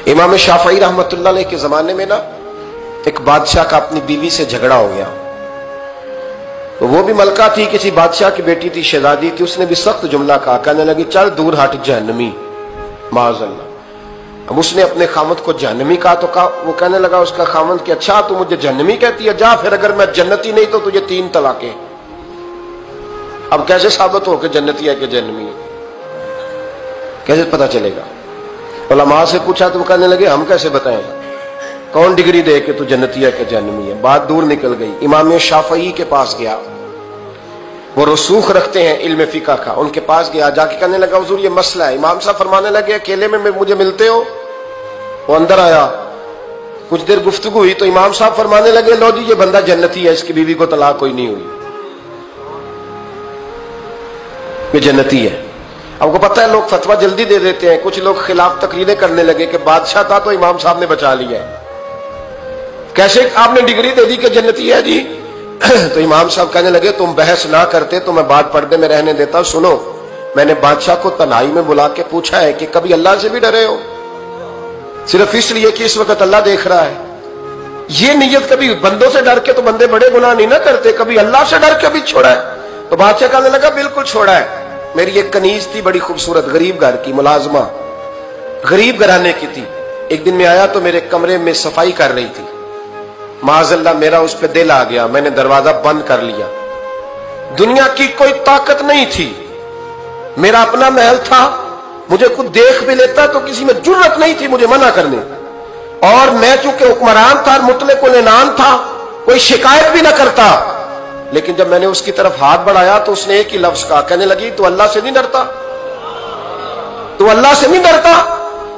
इमाम शाफई रहमतुल्लाह अलैह के ज़माने में ना एक बादशाह का अपनी बीवी से झगड़ा हो गया। तो वो भी मलका थी, किसी बादशाह की बेटी थी, शहजादी थी। उसने भी सख्त जुमला कहा, कहने लगी चल दूर हट जहन्नमी, माज़अल्लाह। अब उसने अपने खामद को जहन्नमी कहा तो वो कहने लगा उसका खामद कि अच्छा तू मुझे जहन्नमी कहती है, जा फिर अगर मैं जन्नती नहीं तो तुझे 3 तलाकें। अब कैसे साबित हो कि जन्नती है कि जहन्नमी है, कैसे पता चलेगा? उलमा से पूछा तो वो कहने लगे हम कैसे बताएं, कौन डिग्री दे कि तू जन्नती है कि जहन्नमी है। बात दूर निकल गई। इमाम शाफई के पास गया, वो रसूख रखते हैं इल्म फिक़ह का, उनके पास गया, जाके कहने लगा हुजूर ये मसला है। इमाम साहब फरमाने लगे अकेले में मुझे मिलते हो? वो अंदर आया, कुछ देर गुफ्तगू हुई तो इमाम साहब फरमाने लगे लो जी ये बंदा जन्नती है, इसकी बीवी को तलाक कोई नहीं हुई, ये जन्नती है। आपको पता है लोग फतवा जल्दी दे देते हैं। कुछ लोग खिलाफ तकरीरें करने लगे कि बादशाह था तो इमाम साहब ने बचा लिया, कैसे आपने डिग्री दे दी कि जन्नती है जी? तो इमाम साहब कहने लगे तुम बहस ना करते तो मैं बात पर्दे में रहने देता। सुनो, मैंने बादशाह को तन्हाई में बुला के पूछा है कि कभी अल्लाह से भी डरे हो? सिर्फ इसलिए कि इस वक्त अल्लाह देख रहा है। ये नियत कभी बंदों से डर के तो बंदे बड़े गुनाह नहीं ना करते, कभी अल्लाह से डर के भी छोड़ा है? तो बादशाह कहने लगा बिल्कुल छोड़ा है। मेरी एक कनीज थी बड़ी खूबसूरत, गरीब घर की मुलाजमा, गरीब घराने की थी। एक दिन में आया तो मेरे कमरे में सफाई कर रही थी। माज़अल्लाह मेरा उस पर दिल आ गया, मैंने दरवाजा बंद कर लिया। दुनिया की कोई ताकत नहीं थी, मेरा अपना महल था, मुझे कुछ देख भी लेता तो किसी में जुर्रत नहीं थी मुझे मना करने। और मैं चूंकि हुक्मरान था, मुतलक उल इनान था, कोई शिकायत भी ना करता। लेकिन जब मैंने उसकी तरफ हाथ बढ़ाया तो उसने एक ही लफ्ज कहा, कहने लगी तू अल्लाह से नहीं डरता? तू अल्लाह से नहीं डरता?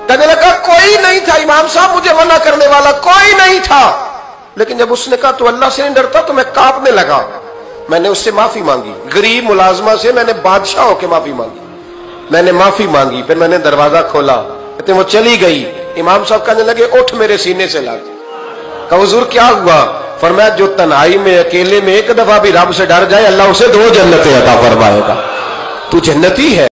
कहने लगा कोई नहीं था इमाम साहब मुझे मना करने वाला, कोई नहीं था। लेकिन जब उसने कहा तू अल्लाह से नहीं डरता तो मैं कांपने लगा। मैंने उससे माफी मांगी, गरीब मुलाजमा से मैंने बादशाह होकर माफी मांगी। मैंने माफी मांगी, फिर मैंने दरवाजा खोला, कहते वो चली गई। इमाम साहब कहने लगे उठ मेरे सीने से लग। कहा हुजूर क्या हुआ? फरमाया जो तन्हाई में अकेले में एक दफा भी रब से डर जाए अल्लाह उसे 2 जन्नतें अता फरमाएगा। तू जन्नती है।